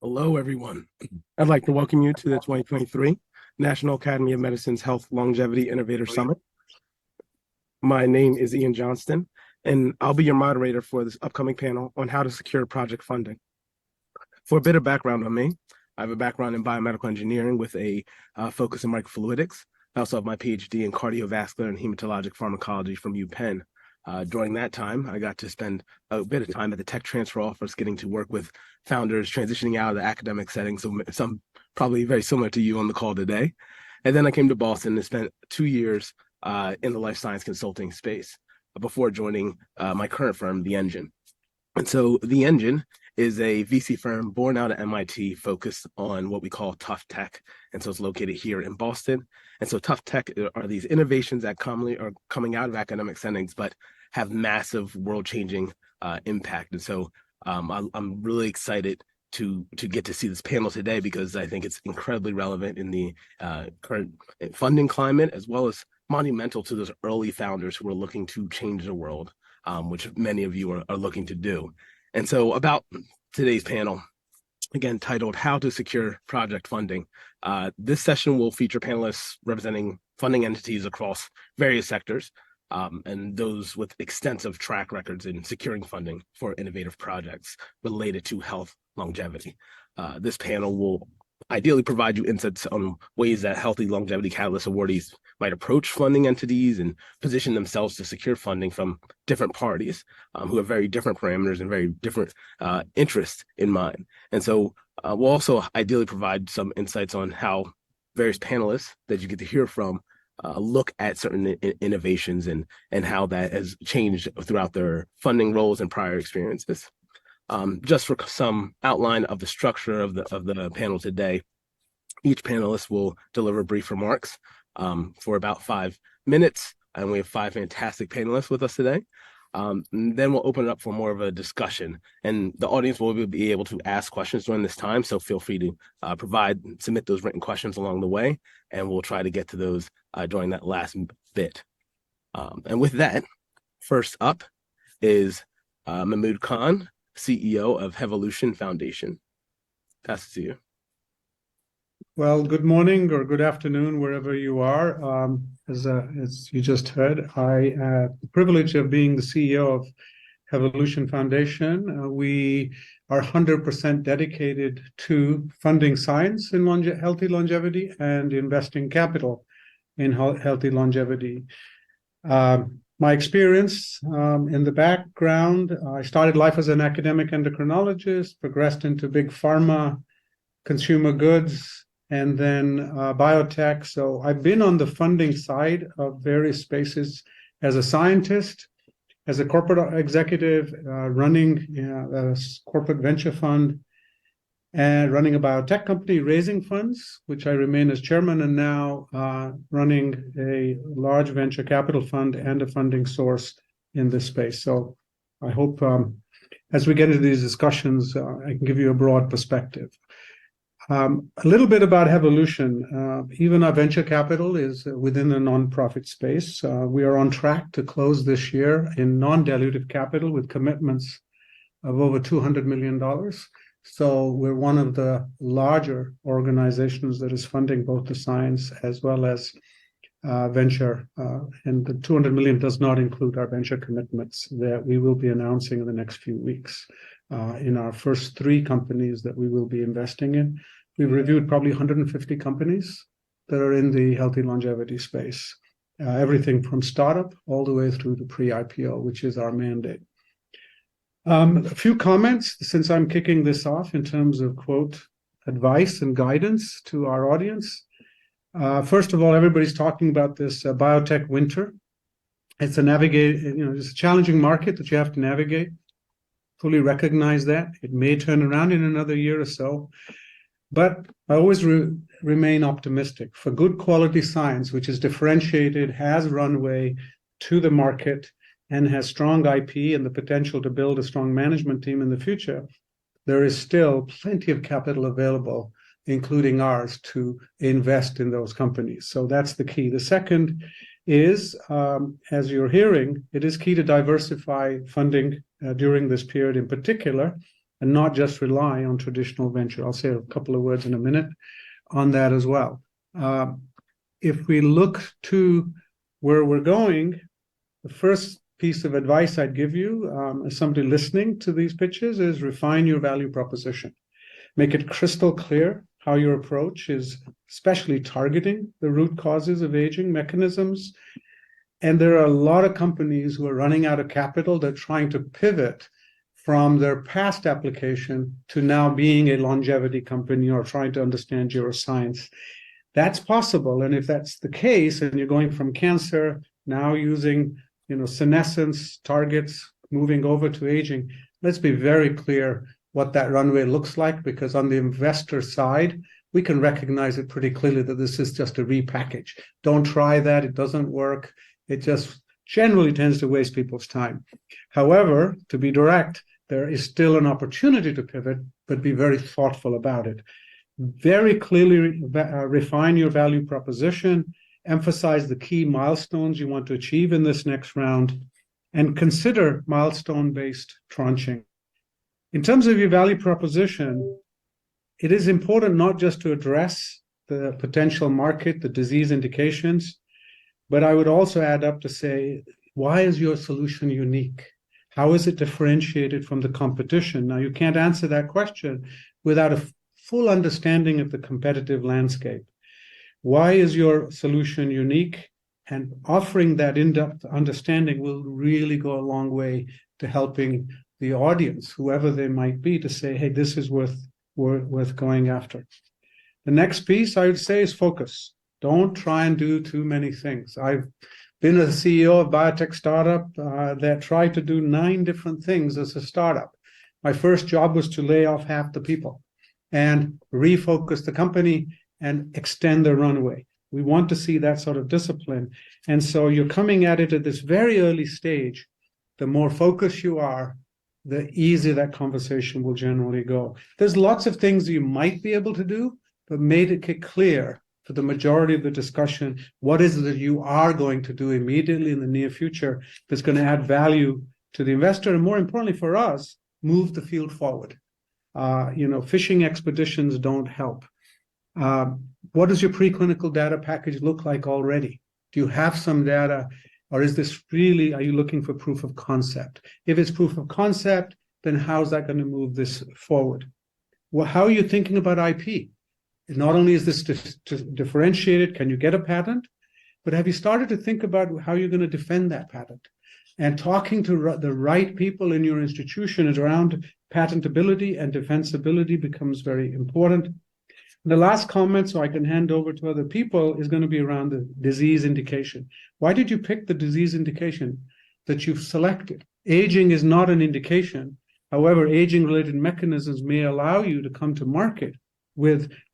Hello, everyone. I'd like to welcome you to the 2023 National Academy of Medicine's Health Longevity Innovator Summit. My name is Ian Johnston, and I'll be your moderator for this upcoming panel on how to secure project funding. For a bit of background on me, I have a background in biomedical engineering with a focus in microfluidics. I also have my PhD in cardiovascular and hematologic pharmacology from UPenn. During that time, I got to spend a bit of time at the tech transfer office, getting to work with founders transitioning out of the academic setting. So some probably very similar to you on the call today. And then I came to Boston and spent 2 years in the life science consulting space before joining my current firm, The Engine. And so The Engine is a VC firm born out of MIT focused on what we call tough tech. And so it's located here in Boston. And so tough tech are these innovations that commonly are coming out of academic settings, but have massive world-changing impact. And so I'm really excited to get to see this panel today because I think it's incredibly relevant in the current funding climate, as well as monumental to those early founders who are looking to change the world, which many of you are looking to do. And so about today's panel, again, titled How to Secure Project Funding. This session will feature panelists representing funding entities across various sectors, and those with extensive track records in securing funding for innovative projects related to health longevity. This panel will ideally provide you insights on ways that Healthy Longevity Catalyst awardees might approach funding entities and position themselves to secure funding from different parties who have very different parameters and very different interests in mind. And so we'll also ideally provide some insights on how various panelists that you get to hear from look at certain innovations and how that has changed throughout their funding roles and prior experiences. Just for some outline of the structure of the panel today, each panelist will deliver brief remarks for about 5 minutes, and we have 5 fantastic panelists with us today. Then we'll open it up for more of a discussion, and the audience will be able to ask questions during this time, so feel free to submit those written questions along the way, and we'll try to get to those during that last bit. And with that, first up is Mahmood Khan, CEO of Hevolution Foundation. Pass it to you. Well, good morning or good afternoon, wherever you are. As you just heard, I have the privilege of being the CEO of Hevolution Foundation. We are 100% dedicated to funding science in healthy longevity and investing capital in healthy longevity. My experience in the background, I started life as an academic endocrinologist, progressed into big pharma, consumer goods, and then biotech. So I've been on the funding side of various spaces as a scientist, as a corporate executive, running a corporate venture fund, and running a biotech company, raising funds, which I remain as chairman, and now running a large venture capital fund and a funding source in this space. So I hope as we get into these discussions, I can give you a broad perspective. A little bit about Hevolution. Even our venture capital is within the nonprofit space. We are on track to close this year in non-dilutive capital with commitments of over $200 million. So we're one of the larger organizations that is funding both the science as well as venture. And the $200 million does not include our venture commitments that we will be announcing in the next few weeks. In our first 3 companies that we will be investing in, we've reviewed probably 150 companies that are in the healthy longevity space. Everything from startup all the way through to pre-IPO, which is our mandate. A few comments since I'm kicking this off in terms of quote advice and guidance to our audience. First of all, everybody's talking about this biotech winter. It's it's a challenging market that you have to navigate. Fully recognize that. It may turn around in another year or so, but I always remain optimistic. For good quality science, which is differentiated, has runway to the market, and has strong IP and the potential to build a strong management team in the future, there is still plenty of capital available, including ours, to invest in those companies. So that's the key. The second is, as you're hearing, it is key to diversify funding during this period in particular, and not just rely on traditional venture. I'll say a couple of words in a minute on that as well. If we look to where we're going, the first piece of advice I'd give you as somebody listening to these pitches is refine your value proposition. Make it crystal clear how your approach is especially targeting the root causes of aging mechanisms. And there are a lot of companies who are running out of capital. They're trying to pivot from their past application to now being a longevity company or trying to understand neuroscience. That's possible. And if that's the case, and you're going from cancer, now using senescence targets, moving over to aging, let's be very clear what that runway looks like, because on the investor side, we can recognize it pretty clearly that this is just a repackage. Don't try that. It doesn't work. It just generally tends to waste people's time. However, to be direct, there is still an opportunity to pivot, but be very thoughtful about it. Very clearly refine your value proposition, emphasize the key milestones you want to achieve in this next round, and consider milestone-based tranching. In terms of your value proposition, it is important not just to address the potential market, the disease indications, but I would also add up to say, why is your solution unique? How is it differentiated from the competition? Now, you can't answer that question without a full understanding of the competitive landscape. Why is your solution unique? And offering that in-depth understanding will really go a long way to helping the audience, whoever they might be, to say, hey, this is worth going after. The next piece I would say is focus. Don't try and do too many things. I've been a CEO of a biotech startup that tried to do 9 different things as a startup. My first job was to lay off half the people and refocus the company and extend the runway. We want to see that sort of discipline. And so you're coming at it at this very early stage. The more focused you are, the easier that conversation will generally go. There's lots of things you might be able to do, but made it get clear for the majority of the discussion, what is it that you are going to do immediately in the near future that's going to add value to the investor, and more importantly for us, move the field forward. Fishing expeditions don't help. What does your preclinical data package look like already? Do you have some data, or is this really, are you looking for proof of concept? If it's proof of concept, then how's that going to move this forward? Well, how are you thinking about IP? Not only is this differentiated, can you get a patent, but have you started to think about how you're going to defend that patent? And talking to the right people in your institution around patentability and defensibility becomes very important. The last comment, so I can hand over to other people, is going to be around the disease indication. Why did you pick the disease indication that you've selected? Aging is not an indication. However, aging-related mechanisms may allow you to come to market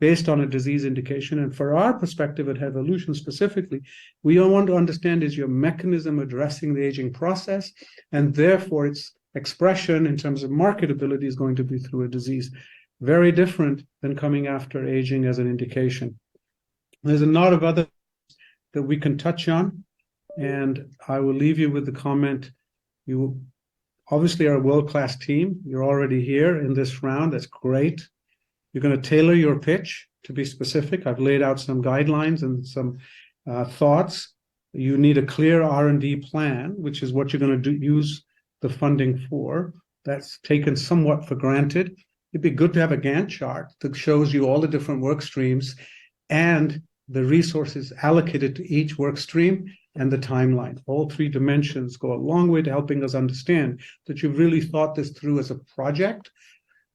based on a disease indication. And for our perspective at Evolution specifically, we want to understand, is your mechanism addressing the aging process, and therefore its expression in terms of marketability is going to be through a disease. Very different than coming after aging as an indication. There's a lot of other that we can touch on, and I will leave you with the comment, you obviously are a world-class team. You're already here in this round. That's great. You're going to tailor your pitch to be specific. I've laid out some guidelines and some thoughts. You need a clear R&D plan, which is what you're going to use the funding for. That's taken somewhat for granted. It'd be good to have a Gantt chart that shows you all the different work streams and the resources allocated to each work stream and the timeline. All 3 dimensions go a long way to helping us understand that you've really thought this through as a project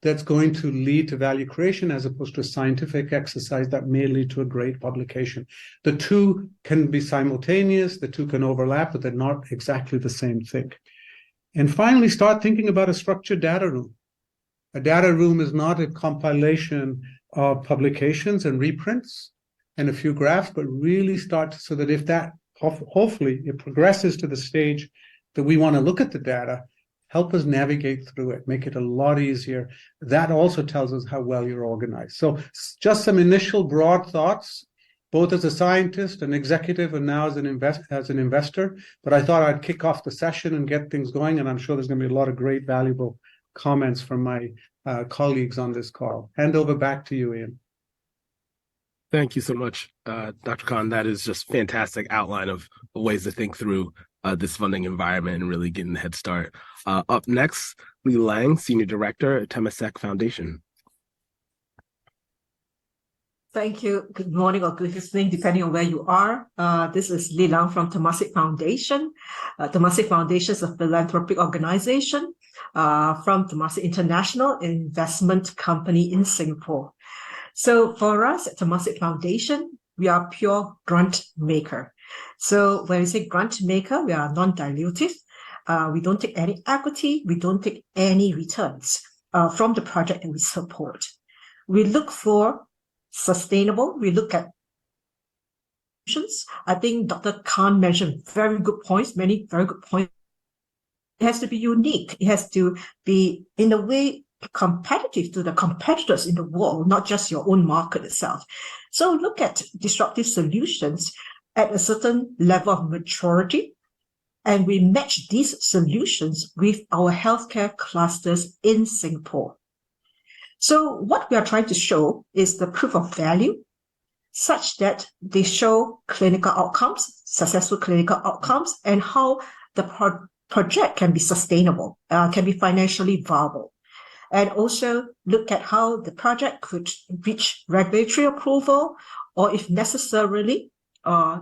that's going to lead to value creation as opposed to a scientific exercise that may lead to a great publication. The 2 can be simultaneous, the 2 can overlap, but they're not exactly the same thing. And finally, start thinking about a structured data room. A data room is not a compilation of publications and reprints and a few graphs, but really start so that if that, hopefully, it progresses to the stage that we want to look at the data, help us navigate through it, make it a lot easier. That also tells us how well you're organized. So just some initial broad thoughts, both as a scientist, an executive, and now as an investor. But I thought I'd kick off the session and get things going, and I'm sure there's going to be a lot of great, valuable comments from my colleagues on this call. Hand over back to you, Ian. Thank you so much, Dr. Khan. That is just fantastic outline of ways to think through this funding environment and really getting the head start. Up next, Li Lang, Senior Director at Temasek Foundation. Thank you. Good morning or good evening, depending on where you are. This is Li Lang from Temasek Foundation. Temasek Foundation is a philanthropic organization from Temasek International Investment Company in Singapore. So for us at Temasek Foundation, we are pure grant maker. So when we say grant maker, we are non-dilutive. We don't take any equity. We don't take any returns from the project that we support. We look for sustainable. We look at solutions. I think Dr. Khan mentioned very good points, many very good points. It has to be unique. It has to be, in a way, competitive to the competitors in the world, not just your own market itself. So look at disruptive solutions at a certain level of maturity, and we match these solutions with our healthcare clusters in Singapore. So what we are trying to show is the proof of value such that they show clinical outcomes, successful clinical outcomes, and how the project can be sustainable, can be financially viable. And also look at how the project could reach regulatory approval, or if necessarily,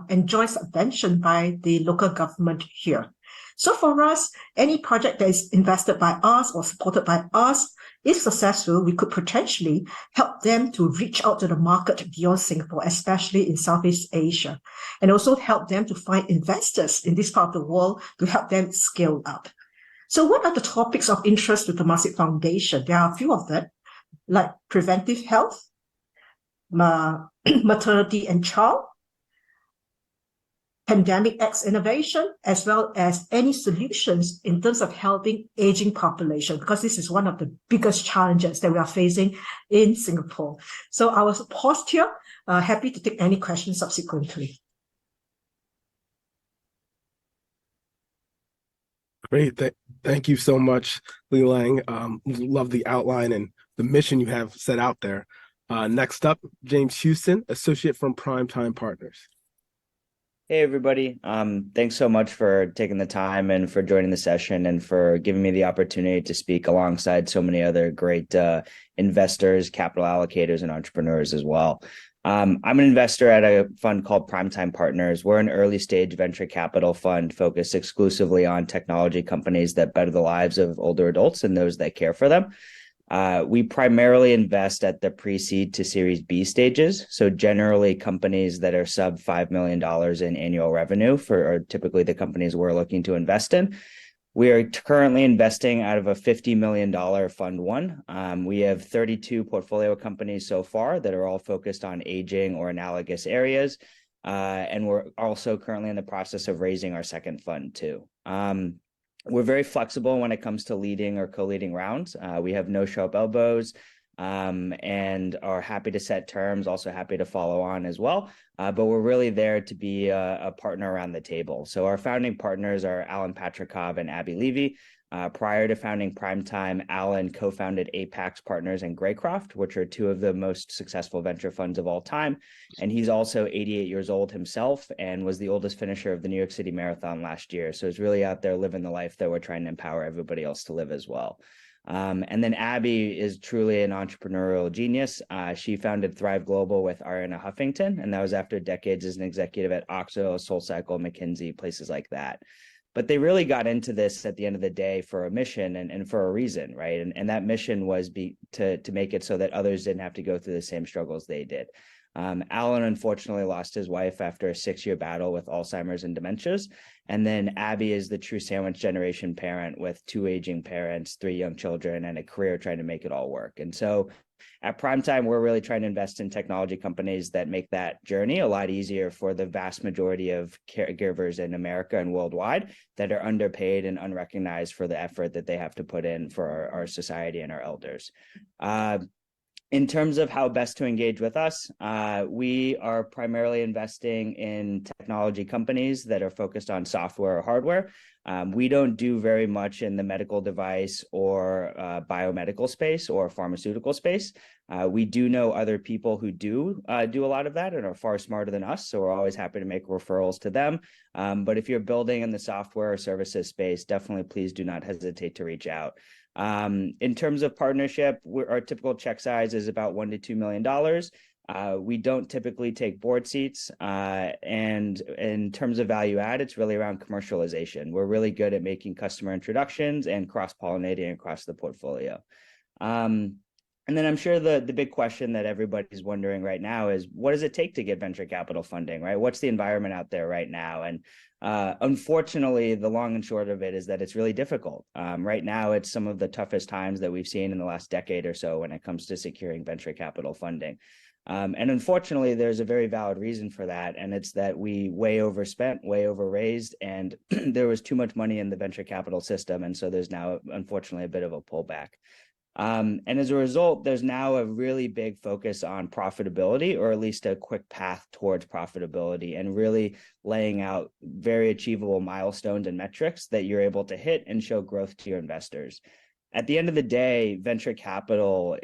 enjoy subvention by the local government here. So for us, any project that is invested by us or supported by us, if successful, we could potentially help them to reach out to the market beyond Singapore, especially in Southeast Asia, and also help them to find investors in this part of the world to help them scale up. So what are the topics of interest to Temasek Foundation? There are a few of them, like preventive health, maternity and child, pandemic X innovation, as well as any solutions in terms of helping aging population, because this is one of the biggest challenges that we are facing in Singapore. So I will pause here, happy to take any questions subsequently. Great. Thank you so much, Li Lang. Love the outline and the mission you have set out there. Next up, James Houston, Associate from Primetime Partners. Hey, everybody. Thanks so much for taking the time and for joining the session and for giving me the opportunity to speak alongside so many other great investors, capital allocators, and entrepreneurs as well. I'm an investor at a fund called Primetime Partners. We're an early stage venture capital fund focused exclusively on technology companies that better the lives of older adults and those that care for them. We primarily invest at the pre-seed to Series B stages. So generally companies that are sub $5 million in annual revenue are typically the companies we're looking to invest in. We are currently investing out of a $50 million fund one. We have 32 portfolio companies so far that are all focused on aging or analogous areas. And we're also currently in the process of raising our second fund too. We're very flexible when it comes to leading or co-leading rounds. We have no sharp elbows and are happy to set terms, also happy to follow on as well. But we're really there to be a partner around the table. So our founding partners are Alan Patrikov and Abby Levy. Prior to founding Primetime, Alan co-founded Apex Partners and Greycroft, which are two of the most successful venture funds of all time. And he's also 88 years old himself and was the oldest finisher of the New York City Marathon last year. So he's really out there living the life that we're trying to empower everybody else to live as well. And then Abby is truly an entrepreneurial genius. She founded Thrive Global with Ariana Huffington, and that was after decades as an executive at Oxo, SoulCycle, McKinsey, places like that. But they really got into this at the end of the day for a mission and for a reason, right? And that mission was to make it so that others didn't have to go through the same struggles they did. Alan unfortunately lost his wife after a 6-year battle with Alzheimer's and dementias. And then Abby is the true sandwich generation parent with 2 aging parents, 3 young children, and a career trying to make it all work. And so at Primetime, we're really trying to invest in technology companies that make that journey a lot easier for the vast majority of caregivers in America and worldwide that are underpaid and unrecognized for the effort that they have to put in for our society and our elders. In terms of how best to engage with us, we are primarily investing in technology companies that are focused on software or hardware. We don't do very much in the medical device or biomedical space or pharmaceutical space. We do know other people who do a lot of that and are far smarter than us, so we're always happy to make referrals to them. But if you're building in the software or services space, definitely please do not hesitate to reach out. In terms of partnership, our typical check size is about $1 to $2 million. We don't typically take board seats. And in terms of value add, it's really around commercialization. We're really good at making customer introductions and cross-pollinating across the portfolio. And then I'm sure the big question that everybody's wondering right now is, what does it take to get venture capital funding, right? What's the environment out there right now? And unfortunately, the long and short of it is that it's really difficult. Right now, it's some of the toughest times that we've seen in the last decade or so when it comes to securing venture capital funding. And unfortunately, there's a very valid reason for that, and it's that we way overspent, way overraised, and there was too much money in the venture capital system, and so there's now, unfortunately, a bit of a pullback. And as a result, there's now a really big focus on profitability, or at least a quick path towards profitability, and really laying out very achievable milestones and metrics that you're able to hit and show growth to your investors. At the end of the day, venture capital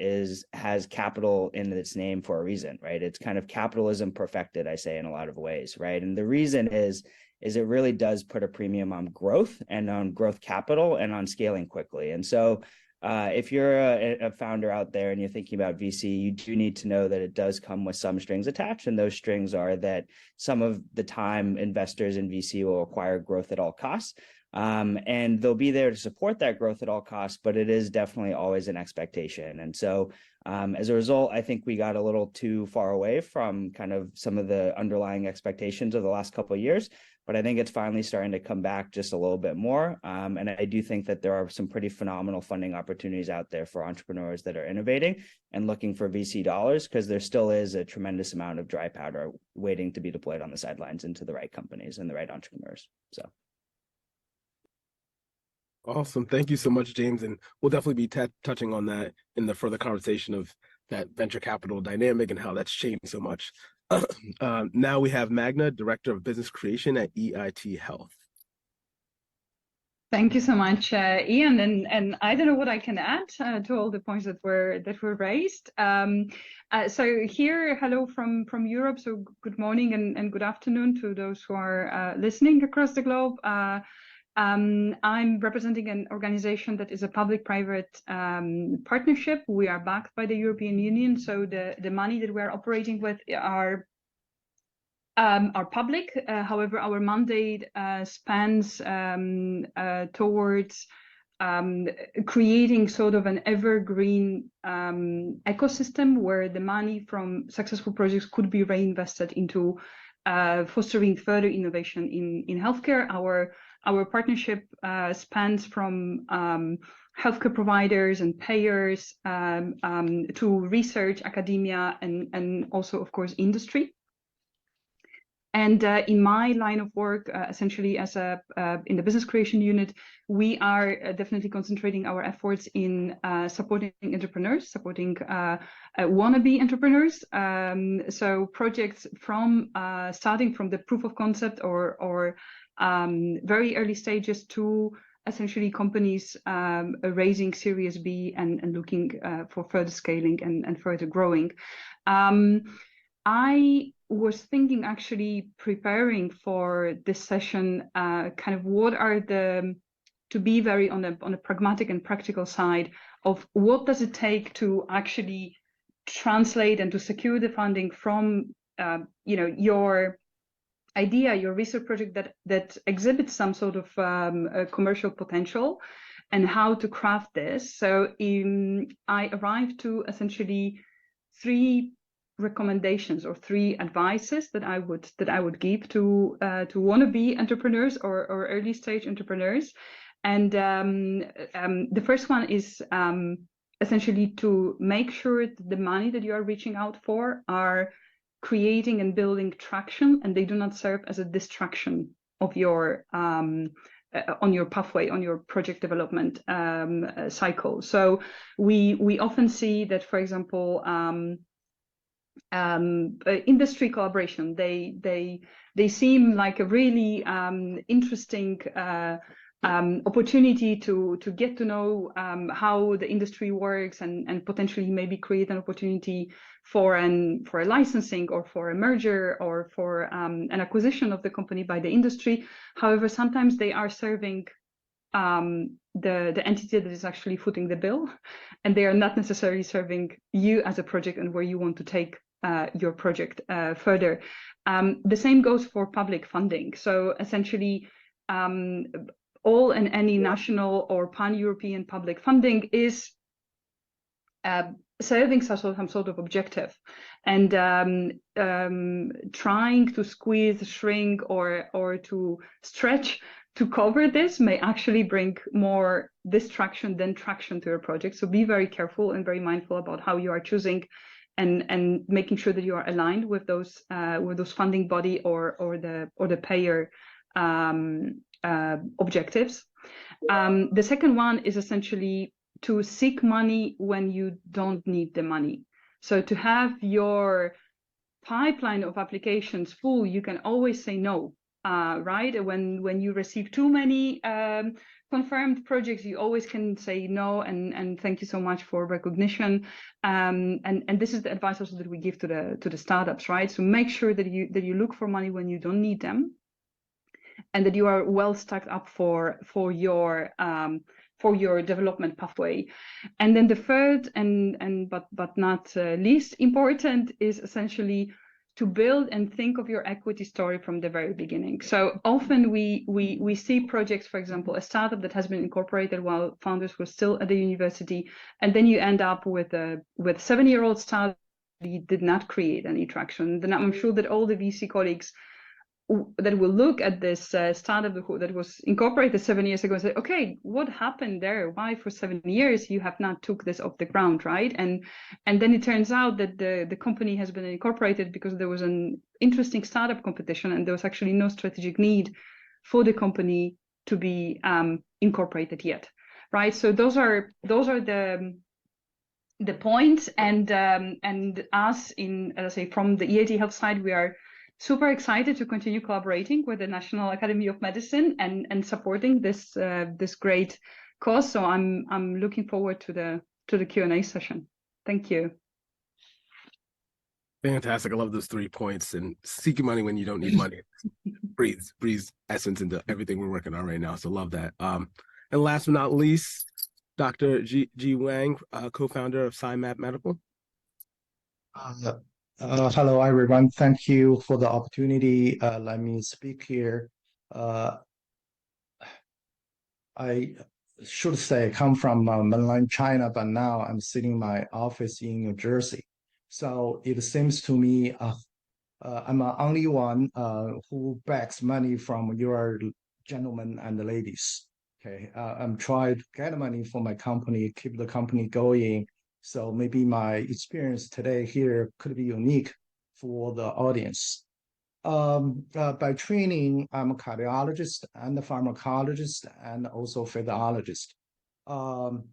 has capital in its name for a reason, right? It's kind of capitalism perfected, I say, in a lot of ways, right? And the reason is it really does put a premium on growth and on growth capital and on scaling quickly. And so if you're a founder out there and you're thinking about VC, you do need to know that it does come with some strings attached. And those strings are that some of the time investors in VC will require growth at all costs. And they'll be there to support that growth at all costs, but it is definitely always an expectation. And so as a result, I think we got a little too far away from kind of some of the underlying expectations of the last couple of years. But I think it's finally starting to come back just a little bit more. And I do think that there are some pretty phenomenal funding opportunities out there for entrepreneurs that are innovating and looking for VC dollars, because there still is a tremendous amount of dry powder waiting to be deployed on the sidelines into the right companies and the right entrepreneurs. So. Awesome. Thank you so much, James. And we'll definitely be touching on that in the further conversation of that venture capital dynamic and how that's changed so much. Now we have Magna, Director of Business Creation at EIT Health. Thank you so much, Ian. And I don't know what I can add to all the points that were raised. So here, hello from Europe. So good morning and good afternoon to those who are listening across the globe. I'm representing an organization that is a public-private partnership. We are backed by the European Union, so the money that we're operating with are public. However, our mandate spans towards creating sort of an evergreen ecosystem where the money from successful projects could be reinvested into fostering further innovation in healthcare. Our partnership spans from healthcare providers and payers to research, academia, and also, of course, industry. And in my line of work, essentially as in the business creation unit, we are definitely concentrating our efforts in supporting entrepreneurs, supporting wannabe entrepreneurs. So projects from starting from the proof of concept or very early stages to essentially companies raising Series B and looking for further scaling and further growing. I was thinking, actually preparing for this session, kind of what are to be very on a pragmatic and practical side of what does it take to actually translate and to secure the funding from your idea, your research project that exhibits some sort of commercial potential, and how to craft this. So I arrived to essentially three recommendations or three advices that I would give to wannabe entrepreneurs or early stage entrepreneurs. And the first one is essentially to make sure that the money that you are reaching out for are creating and building traction, and they do not serve as a distraction of your on your pathway, on your project development cycle. So we often see that, for example, industry collaboration, they seem like a really interesting opportunity to get to know how the industry works, and potentially maybe create an opportunity for a licensing, or for a merger, or for an acquisition of the company by the industry. However, sometimes they are serving the entity that is actually footing the bill, and they are not necessarily serving you as a project and where you want to take your project further. The same goes for public funding. So essentially, all and any national or pan-European public funding is serving some sort of objective, and trying to squeeze, shrink, or to stretch to cover this may actually bring more distraction than traction to your project. So be very careful and very mindful about how you are choosing and making sure that you are aligned with those funding body or the payer objectives. The second one is essentially to seek money when you don't need the money. So to have your pipeline of applications full, you can always say no, right? When you receive too many confirmed projects, you always can say no, and thank you so much for recognition. And this is the advice also that we give to the startups, right? So make sure that you look for money when you don't need them, and that you are well stacked up for your development pathway. And then the third but not least important is essentially to build and think of your equity story from the very beginning. So often we see projects, for example, a startup that has been incorporated while founders were still at the university, and then you end up with 7-year-old startup that did not create any traction. Then I'm sure that all the VC colleagues that will look at this startup that was incorporated 7 years ago and say, okay, what happened there? Why for 7 years you have not took this off the ground, right? And then it turns out that the company has been incorporated because there was an interesting startup competition, and there was actually no strategic need for the company to be incorporated yet, right? So those are the points, and us in, as I say, from the EAT Health side, we are super excited to continue collaborating with the National Academy of Medicine and supporting this great cause. So I'm looking forward to the Q&A session. Thank you. Fantastic. I love those 3 points, and seeking money when you don't need money breathes essence into everything we're working on right now. So love that. And last but not least, Dr. Ji Wang, co-founder of SciMap Medical. Hello, everyone. Thank you for the opportunity. Let me speak here. I should say I come from mainland China, but now I'm sitting in my office in New Jersey. So it seems to me I'm the only one who begs money from your gentlemen and ladies. Okay, I'm trying to get money for my company, keep the company going. So maybe my experience today here could be unique for the audience. By training, I'm a cardiologist and a pharmacologist and also physiologist. The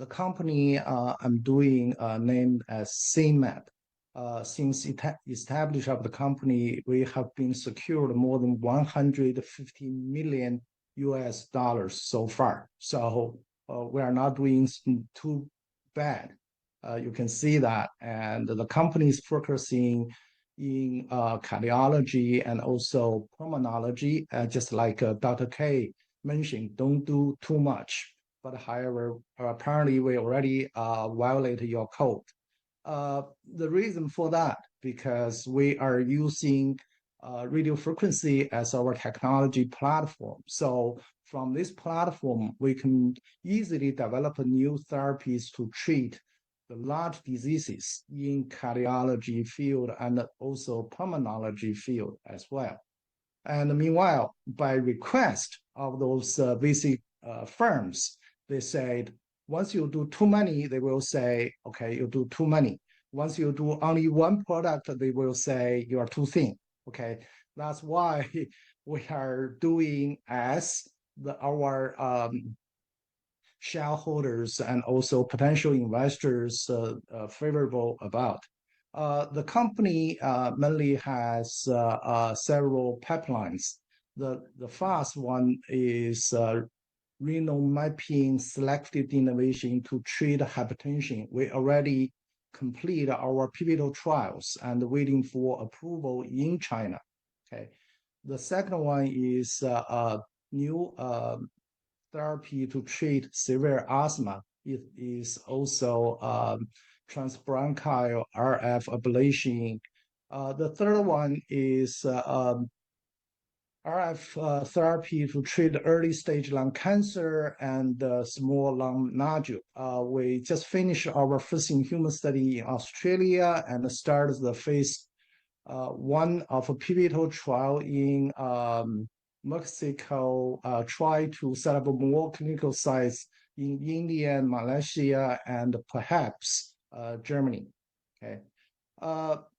company I'm doing named as SciMap. Since establishment of the company, we have been secured more than 150 million US dollars so far. So we are not doing too bad. You can see that. And the company is focusing in cardiology and also pulmonology, just like Dr. K mentioned, don't do too much. But however, apparently we already violated your code. The reason for that, because we are using radio frequency as our technology platform. So from this platform, we can easily develop new therapies to treat the large diseases in cardiology field and also pulmonology field as well. And meanwhile, by request of those VC firms, they said, once you do too many, they will say, okay, you do too many. Once you do only one product, they will say you are too thin. Okay, that's why we are doing as our shareholders and also potential investors favorable about. The company mainly has several pipelines. The first one is renal mapping selective innovation to treat hypertension. We already complete our pivotal trials and waiting for approval in China. Okay. The second one is new therapy to treat severe asthma. It is also transbronchial RF ablation. The third one is RF therapy to treat early stage lung cancer and small lung nodule. We just finished our first in human study in Australia and started the phase one of a pivotal trial in Mexico, try to set up more clinical sites in India, Malaysia, and perhaps Germany. Okay.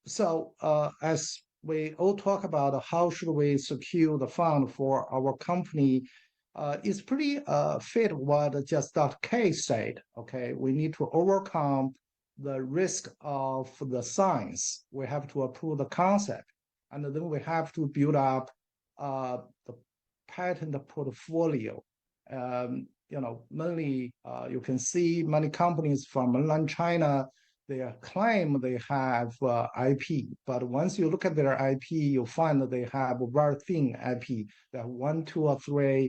So as we all talk about how should we secure the fund for our company, it's pretty fit what just Dr. K said. Okay, we need to overcome the risk of the science. We have to approve the concept, and then we have to build up the patent portfolio. Mainly you can see many companies from mainland China, they claim they have IP, but once you look at their IP, you find that they have a very thin IP. That 1, 2, or 3,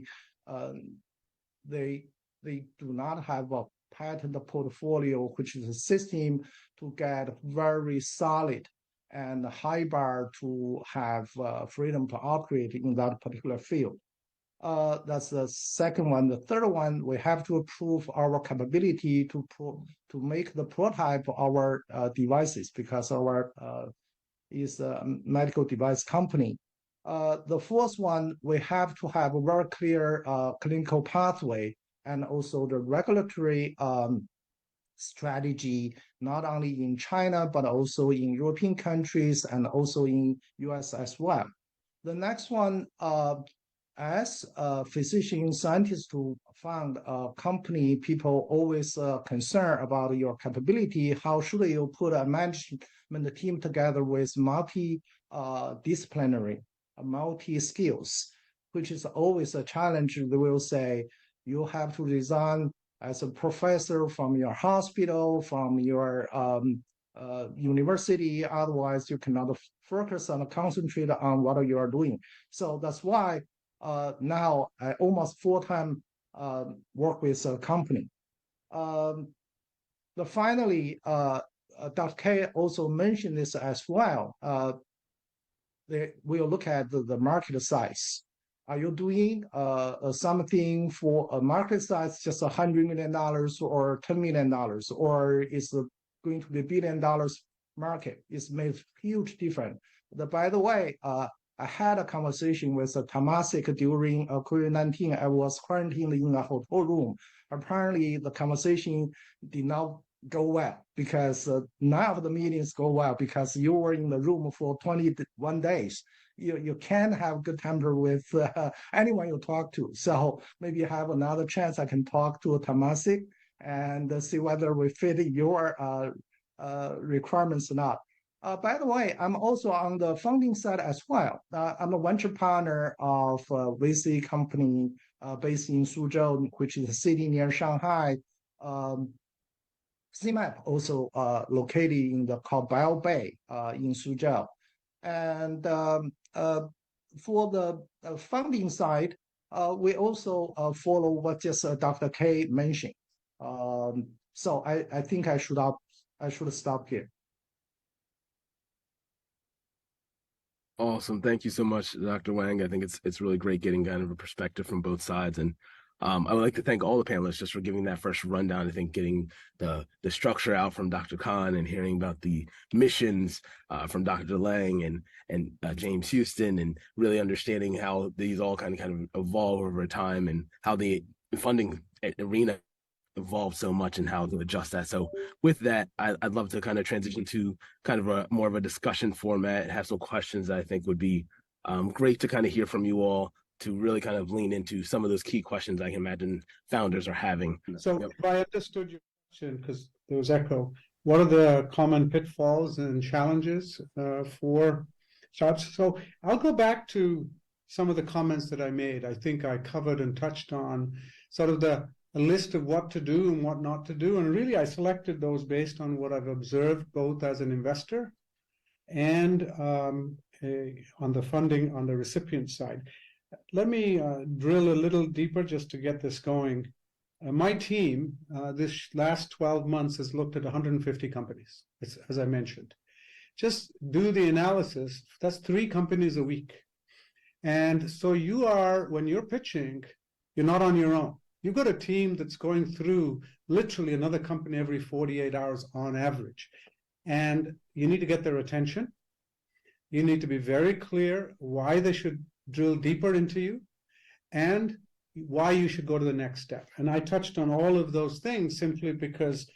they do not have a patent portfolio, which is a system to get very solid and high bar to have freedom to operate in that particular field. That's the second one. The third one, we have to prove our capability to make the prototype of our devices, because our is a medical device company. The fourth one, we have to have a very clear clinical pathway and also the regulatory strategy, not only in China, but also in European countries and also in US as well. The next one, as a physician scientist to found a company, people always concerned about your capability. How should you put a management team together with multi-disciplinary, multi-skills, which is always a challenge. They will say, you have to resign as a professor from your hospital, from your university, otherwise you cannot focus and concentrate on what you are doing. So that's why now I almost full-time work with a company. Finally, Dr. K also mentioned this as well. We'll look at the market size. Are you doing something for a market size just $100 million or $10 million, or is it going to be $1 billion market? It's made huge difference. By the way, I had a conversation with Temasek during COVID-19. I was quarantined in a hotel room. Apparently, the conversation did not go well because none of the meetings go well because you were in the room for 21 days. You can't have good temper with anyone you talk to. So maybe you have another chance. I can talk to Temasek and see whether we fit your requirements or not. By the way, I'm also on the funding side as well. I'm a venture partner of a VC company based in Suzhou, which is a city near Shanghai. CMAP also located in the called Bio Bay in Suzhou. And for the funding side, we also follow what just Dr. K mentioned. So I think I should stop here. Awesome. Thank you so much, Dr. Wang. I think it's really great getting kind of a perspective from both sides. And I would like to thank all the panelists just for giving that first rundown. I think getting the structure out from Dr. Khan and hearing about the missions from Dr. Lang and James Houston, and really understanding how these all kind of evolve over time and how the funding arena evolved so much and how to adjust that. So with that, I'd love to kind of transition to kind of more of a discussion format, have some questions that I think would be Great to kind of hear from you all to really kind of lean into some of those key questions I can imagine founders are having. So Yep. if I understood your question, because there was echo, what are the common pitfalls and challenges for startups? So I'll go back to some of the comments that I made. I think I covered and touched on sort of a list of what to do and what not to do. And really, I selected those based on what I've observed both as an investor and on the funding, on the recipient side. Let me drill a little deeper just to get this going. My team, this last 12 months, has looked at 150 companies, as I mentioned. Just do the analysis. That's 3 companies a week. And so you are, when you're pitching, you're not on your own. You've got a team that's going through literally another company every 48 hours on average. And you need to get their attention. You need to be very clear why they should drill deeper into you and why you should go to the next step. And I touched on all of those things simply because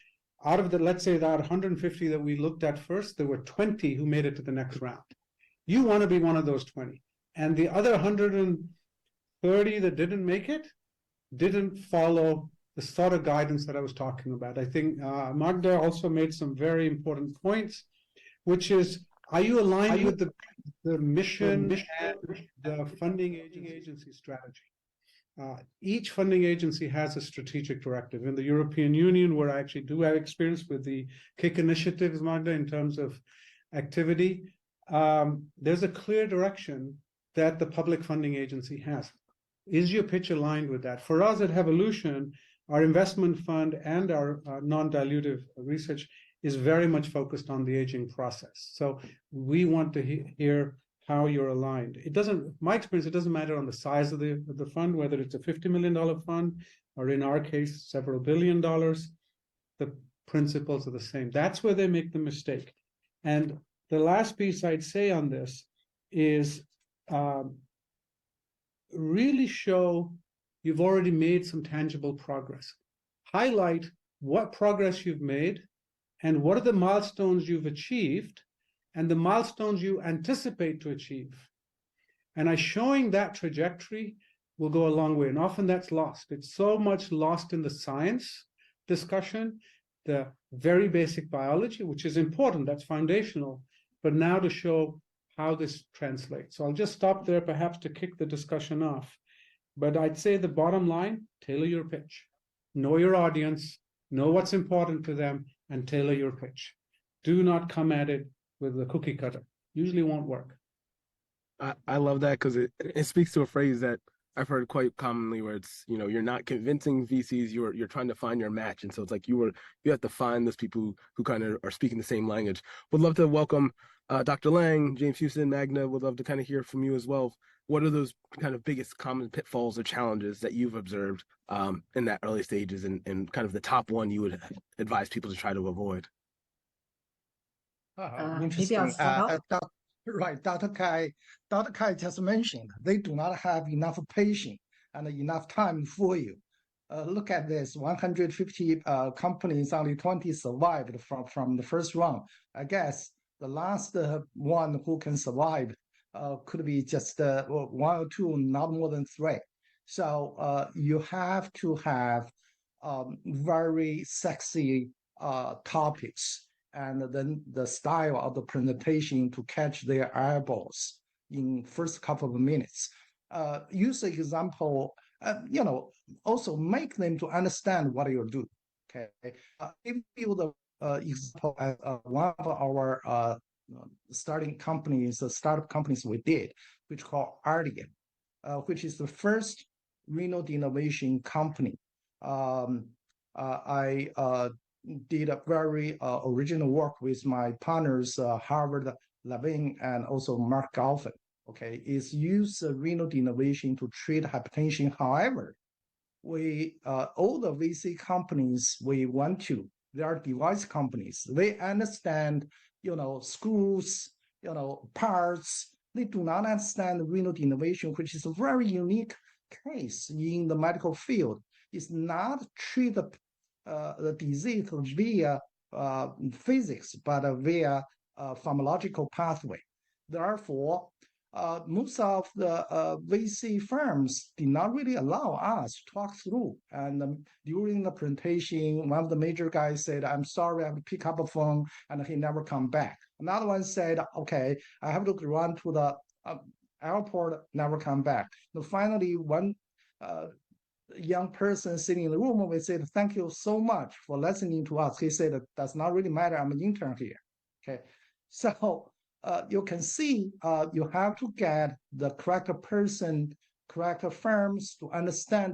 out of the, let's say that 150 that we looked at first, there were 20 who made it to the next round. You want to be one of those 20. And the other 130 that didn't make it didn't follow the sort of guidance that I was talking about. I think Magda also made some very important points, which is, are you aligned with the mission and the funding agency strategy? Each funding agency has a strategic directive. In the European Union, where I actually do have experience with the KIC initiatives, Magda, in terms of activity, there's a clear direction that the public funding agency has. Is your pitch aligned with that? For us at Evolution, our investment fund and our non-dilutive research is very much focused on the aging process. So we want to hear how you're aligned. It doesn't, my experience, it doesn't matter on the size of the fund, whether it's a $50 million fund, or in our case, several $billion, the principles are the same. That's where they make the mistake. And the last piece I'd say on this is really show you've already made some tangible progress. Highlight what progress you've made and what are the milestones you've achieved and the milestones you anticipate to achieve. And showing that trajectory will go a long way. And often that's lost. It's so much lost in the science discussion, the very basic biology, which is important, that's foundational, but now to show how this translates. So I'll just stop there, perhaps to kick the discussion off. But I'd say the bottom line, tailor your pitch. Know your audience, know what's important to them, and tailor your pitch. Do not come at it with the cookie cutter. Usually won't work. I love that because it speaks to a phrase that I've heard quite commonly where it's, you're not convincing VCs, you're trying to find your match. And so it's like you have to find those people who kind of are speaking the same language. Would love to welcome Dr. Lang, James Houston, Magna. Would love to kind of hear from you as well. What are those kind of biggest common pitfalls or challenges that you've observed in that early stages, and kind of the top one you would advise people to try to avoid? Maybe I'll start out. Right, Dr. Kai just mentioned they do not have enough patience and enough time for you. Look at this: 150 companies, only 20 survived from the first round. I guess the last one who can survive could be just 1 or 2, not more than 3. So you have to have very sexy topics, and then the style of the presentation to catch their eyeballs in first couple of minutes. Use an example, also make them to understand what you're doing. Okay, give you the example as one of our startup companies we did, which called Ardian, which is the first renal denervation company. I did a very original work with my partners, Harvard, Levine, and also Mark Golfin. Okay, is use renal denervation to treat hypertension. However, we all the VC companies we went to, they are device companies. They understand, screws, parts. They do not understand renal denervation, which is a very unique case in the medical field. It's not treat the disease via physics, but via pharmacological pathway. Therefore, most of the VC firms did not really allow us to talk through. And during the presentation, one of the major guys said, "I'm sorry, I have to pick up a phone," and he never come back. Another one said, "Okay, I have to run to the airport," never come back. And finally, one young person sitting in the room, we said, "Thank you so much for listening to us." He said, "Does not really matter. I'm an intern here." Okay, so you can see you have to get the correct person, correct firms to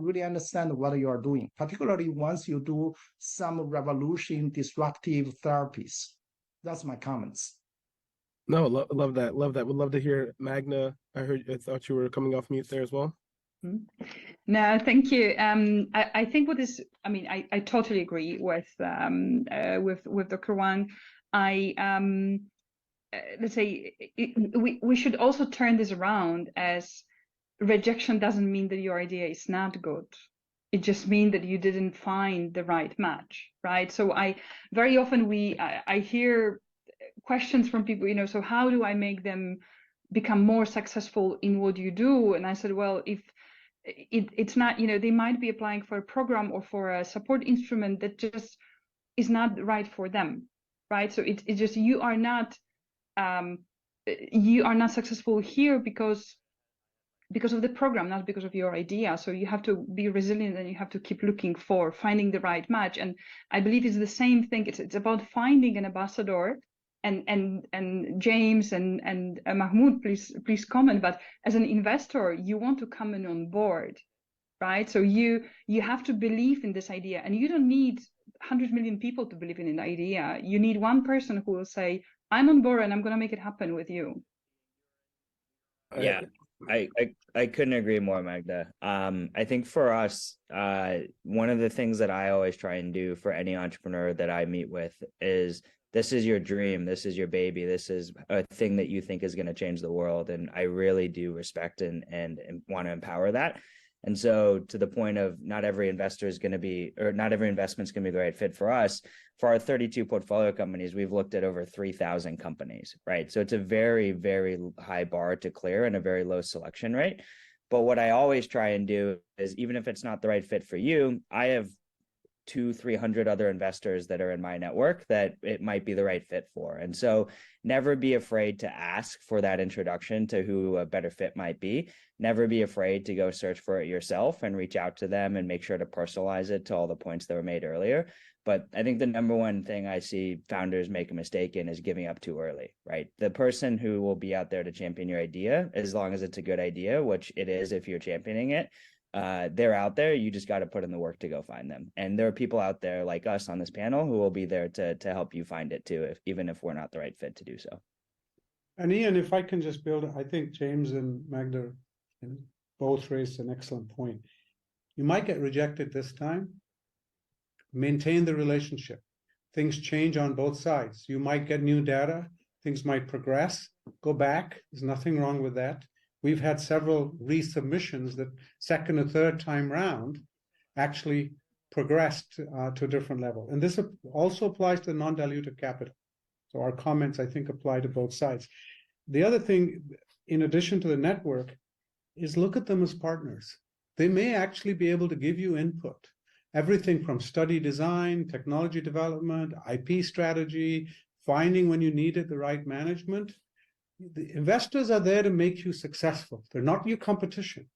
really understand what you are doing, particularly once you do some revolution disruptive therapies. That's my comments. No, love that. Love that. Would love to hear Magda. I thought you were coming off mute there as well. No, thank you. I think I totally agree with Dr. Wang. Let's say we should also turn this around as rejection doesn't mean that your idea is not good. It just means that you didn't find the right match, right? So very often I hear questions from people, so how do I make them become more successful in what you do? And I said, well, if it's not, they might be applying for a program or for a support instrument that just is not right for them, right? So it's just you are not successful here because of the program, not because of your idea. So you have to be resilient and you have to keep looking for finding the right match. And I believe it's the same thing. It's about finding an ambassador. And James and Mahmoud, please comment. But as an investor, you want to come in on board, right? So you have to believe in this idea, and you don't need 100 million people to believe in an idea. You need one person who will say, "I'm on board, and I'm going to make it happen with you." Yeah, I couldn't agree more, Magda. I think for us, one of the things that I always try and do for any entrepreneur that I meet with is, this is your dream, this is your baby, this is a thing that you think is going to change the world. And I really do respect and want to empower that. And so, to the point of not every investor is going to be, or not every investment is going to be the right fit for us. For our 32 portfolio companies, we've looked at over 3,000 companies, right? So it's a very, very high bar to clear and a very low selection rate. But what I always try and do is, even if it's not the right fit for you, I have 200-300 other investors that are in my network that it might be the right fit for. And so never be afraid to ask for that introduction to who a better fit might be. Never be afraid to go search for it yourself and reach out to them and make sure to personalize it to all the points that were made earlier. But I think the number one thing I see founders make a mistake in is giving up too early, right? The person who will be out there to champion your idea, as long as it's a good idea, which it is if you're championing it, they're out there. You just got to put in the work to go find them. And there are people out there like us on this panel who will be there to help you find it too, even if we're not the right fit to do so. And Ian, if I can just build, I think James and Magda both raised an excellent point. You might get rejected this time. Maintain the relationship. Things change on both sides. You might get new data. Things might progress. Go back. There's nothing wrong with that. We've had several resubmissions that second or third time round actually progressed to a different level. And this also applies to non-dilutive capital. So our comments, I think, apply to both sides. The other thing, in addition to the network, is look at them as partners. They may actually be able to give you input. Everything from study design, technology development, IP strategy, finding when you need it, the right management. The investors are there to make you successful. They're not your competition.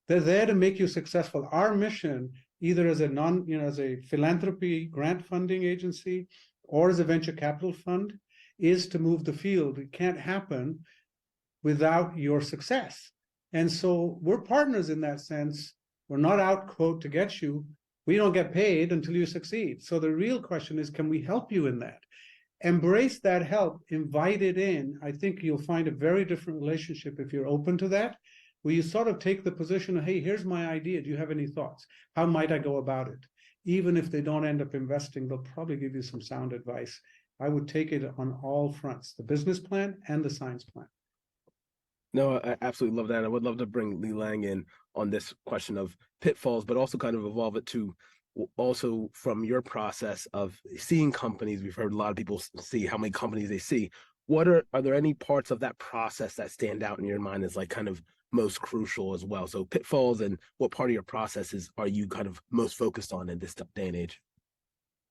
They're there to make you successful. Our mission, either as as a philanthropy grant funding agency or as a venture capital fund, is to move the field. It can't happen without your success. And so we're partners in that sense. We're not out, quote, to get you. We don't get paid until you succeed. So the real question is, can we help you in that? Embrace that help, invite it in. I think you'll find a very different relationship if you're open to that, where you sort of take the position of, hey, here's my idea. Do you have any thoughts? How might I go about it? Even if they don't end up investing, they'll probably give you some sound advice. I would take it on all fronts, the business plan and the science plan. No, I absolutely love that. I would love to bring Li Lang in on this question of pitfalls, but also kind of evolve it to also from your process of seeing companies. We've heard a lot of people see how many companies they see. are there any parts of that process that stand out in your mind as like kind of most crucial as well? So pitfalls, and what part of your processes are you kind of most focused on in this day and age?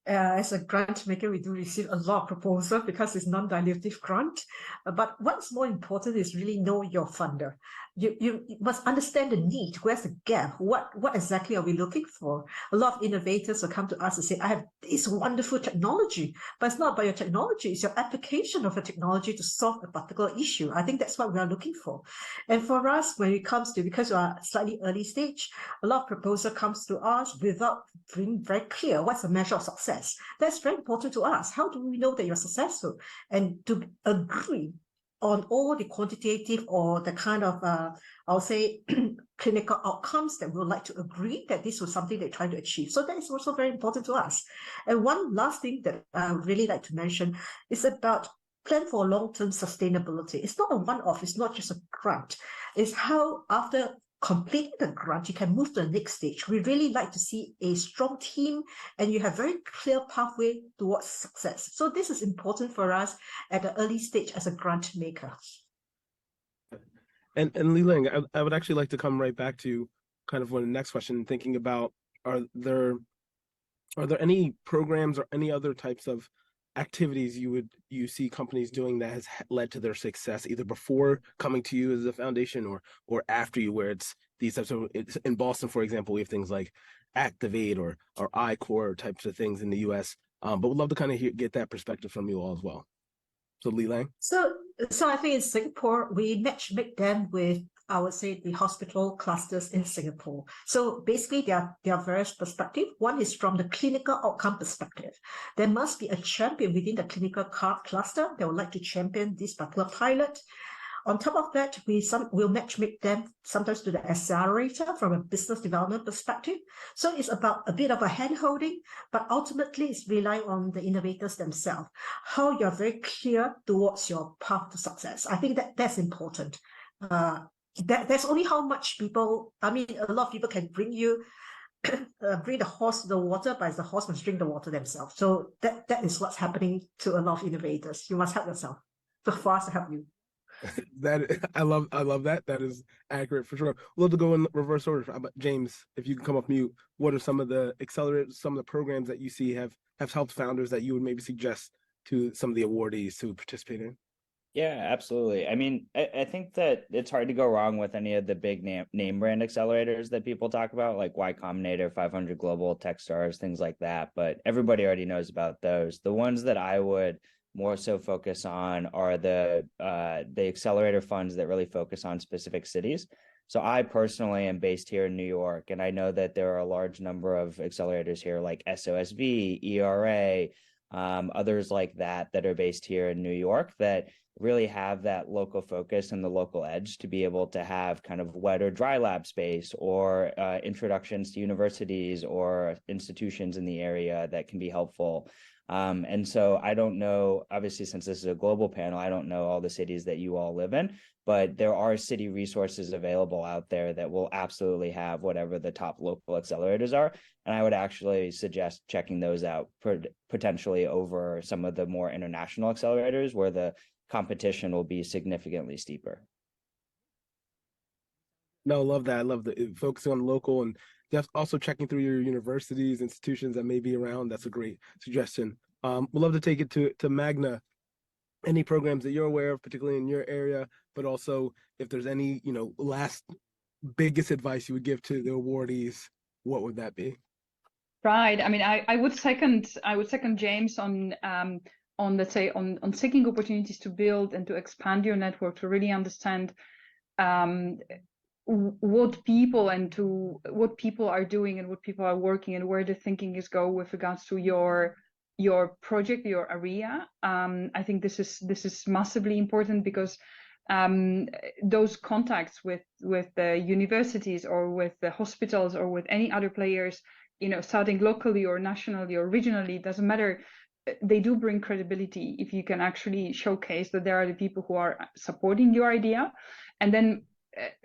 As a grant maker, we do receive a lot of proposals because it's non-dilutive grant. But what's more important is really know your funder. You must understand the need. Where's the gap? What exactly are we looking for? A lot of innovators will come to us and say, I have this wonderful technology, but it's not about your technology. It's your application of a technology to solve a particular issue. I think that's what we are looking for. And for us, when it comes to, because we are slightly early stage, a lot of proposal comes to us without being very clear what's the measure of success. That's very important to us. How do we know that you're successful? And to agree on all the quantitative or the kind of, I'll say, clinical outcomes that we would like to agree that this was something they're trying to achieve. So that is also very important to us. And one last thing that I would really like to mention is about plan for long-term sustainability. It's not a one-off. It's not just a grant. It's how after completing the grant, you can move to the next stage. We really like to see a strong team and you have very clear pathway towards success. So this is important for us at the early stage as a grant maker. And Li-Ling, I would actually like to come right back to kind of one of the next question, thinking about are there any programs or any other types of activities you see companies doing that has led to their success, either before coming to you as a foundation or after you, where it's these types of, it's in Boston, for example, we have things like Activate or I-Core types of things in the US. But would love to kind of get that perspective from you all as well. So Li-Ling. So I think in Singapore, we make them with, I would say, the hospital clusters in Singapore. So basically, there are various perspectives. One is from the clinical outcome perspective. There must be a champion within the clinical cluster that would like to champion this particular pilot. On top of that, we'll matchmake them sometimes to the accelerator from a business development perspective. So it's about a bit of a hand-holding, but ultimately it's relying on the innovators themselves, how you're very clear towards your path to success. I think that's important. That's only how much people, I mean, a lot of people can bring you, bring the horse to the water, but the horse must drink the water themselves. So that is what's happening to a lot of innovators. You must help yourself. So for us to help you. That I love that. That is accurate for sure. We'll have to go in reverse order. How about James, if you can come off mute, what are some of the accelerators, some of the programs that you see have helped founders that you would maybe suggest to some of the awardees to participate in? Yeah, absolutely. I mean, I think that it's hard to go wrong with any of the big name brand accelerators that people talk about, like Y Combinator, 500 Global, Techstars, things like that. But everybody already knows about those. The ones that I would more so focus on are the accelerator funds that really focus on specific cities. So I personally am based here in New York, and I know that there are a large number of accelerators here like SOSV, ERA, others like that are based here in New York that really have that local focus and the local edge to be able to have kind of wet or dry lab space or introductions to universities or institutions in the area that can be helpful. And so I don't know, obviously, since this is a global panel, I don't know all the cities that you all live in, but there are city resources available out there that will absolutely have whatever the top local accelerators are. And I would actually suggest checking those out potentially over some of the more international accelerators where the competition will be significantly steeper. No, I love that. I love the focusing on local and just also checking through your universities, institutions that may be around. That's a great suggestion. We'd love to take it to Magna. Any programs that you're aware of, particularly in your area, but also if there's any, last biggest advice you would give to the awardees, what would that be? Right. I mean, I would second James on let's say on seeking opportunities to build and to expand your network, to really understand what people are doing and what people are working and where the thinking is go with regards to your project, your area. I think this is massively important because those contacts with the universities or with the hospitals or with any other players, starting locally or nationally or regionally, doesn't matter. They do bring credibility if you can actually showcase that there are the people who are supporting your idea. And then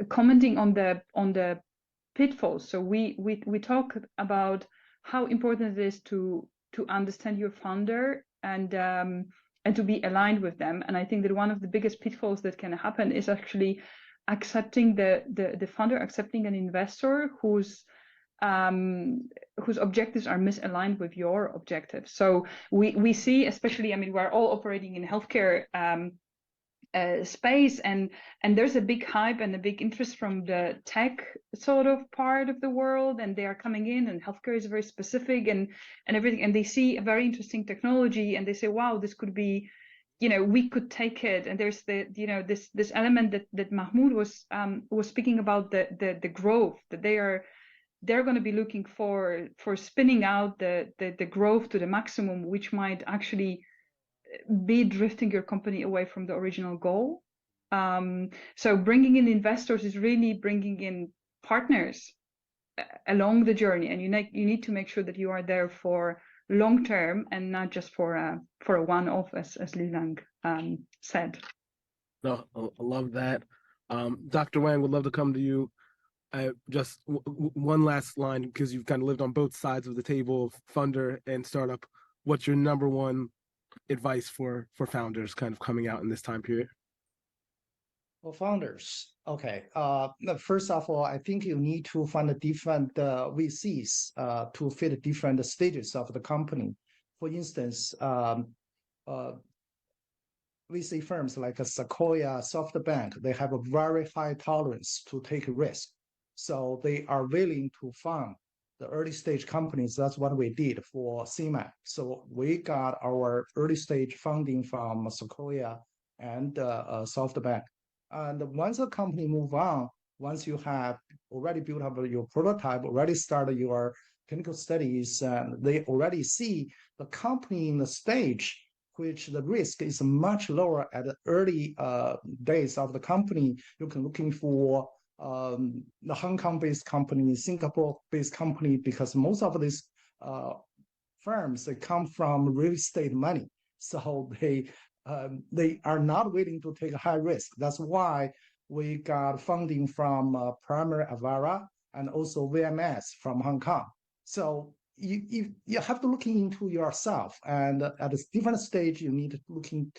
commenting on the pitfalls. So we talk about how important it is to understand your founder and and to be aligned with them. And I think that one of the biggest pitfalls that can happen is actually accepting the founder, accepting an investor whose objectives are misaligned with your objectives. So we see, especially, I mean, we're all operating in healthcare space, and there's a big hype and a big interest from the tech sort of part of the world, and they are coming in, and healthcare is very specific and everything, and they see a very interesting technology, and they say, wow, this could be, we could take it. And there's this element that Mahmoud was speaking about, the growth that they're going to be looking for spinning out the growth to the maximum, which might actually be drifting your company away from the original goal. So bringing in investors is really bringing in partners along the journey, and you need to make sure that you are there for long term and not just for a one-off, as Lilang said. No, I love that. Dr. Wang, would love to come to you. Just one last line, because you've kind of lived on both sides of the table, funder and startup. What's your number one advice for founders kind of coming out in this time period? For founders, okay. First of all, I think you need to find a different VCs to fit different stages of the company. For instance, VC firms like Sequoia, SoftBank, they have a very high tolerance to take risk. So they are willing to fund the early stage companies. That's what we did for CMAP. So we got our early stage funding from Sequoia and SoftBank. And once a company move on, once you have already built up your prototype, already started your clinical studies, and they already see the company in the stage which the risk is much lower at the early days of the company, you can looking for the Hong Kong-based company, Singapore-based company, because most of these firms, they come from real estate money. So they are not willing to take a high risk. That's why we got funding from Primary Avara and also VMS from Hong Kong. So you have to look into yourself, and at a different stage, you need to looking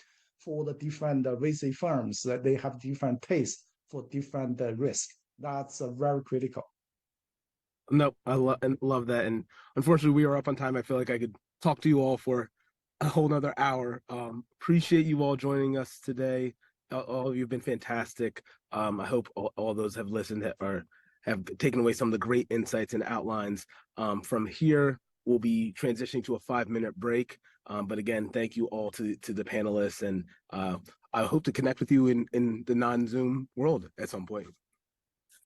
for the different VC firms that they have different tastes for different risk. That's very critical. No, I love that. And unfortunately, we are up on time. I feel like I could talk to you all for a whole nother hour. Appreciate you all joining us today. All of you have been fantastic. I hope all those have listened have taken away some of the great insights and outlines. From here, we'll be transitioning to a 5-minute break. But again, thank you all to the panelists, and I hope to connect with you in the non-Zoom world at some point.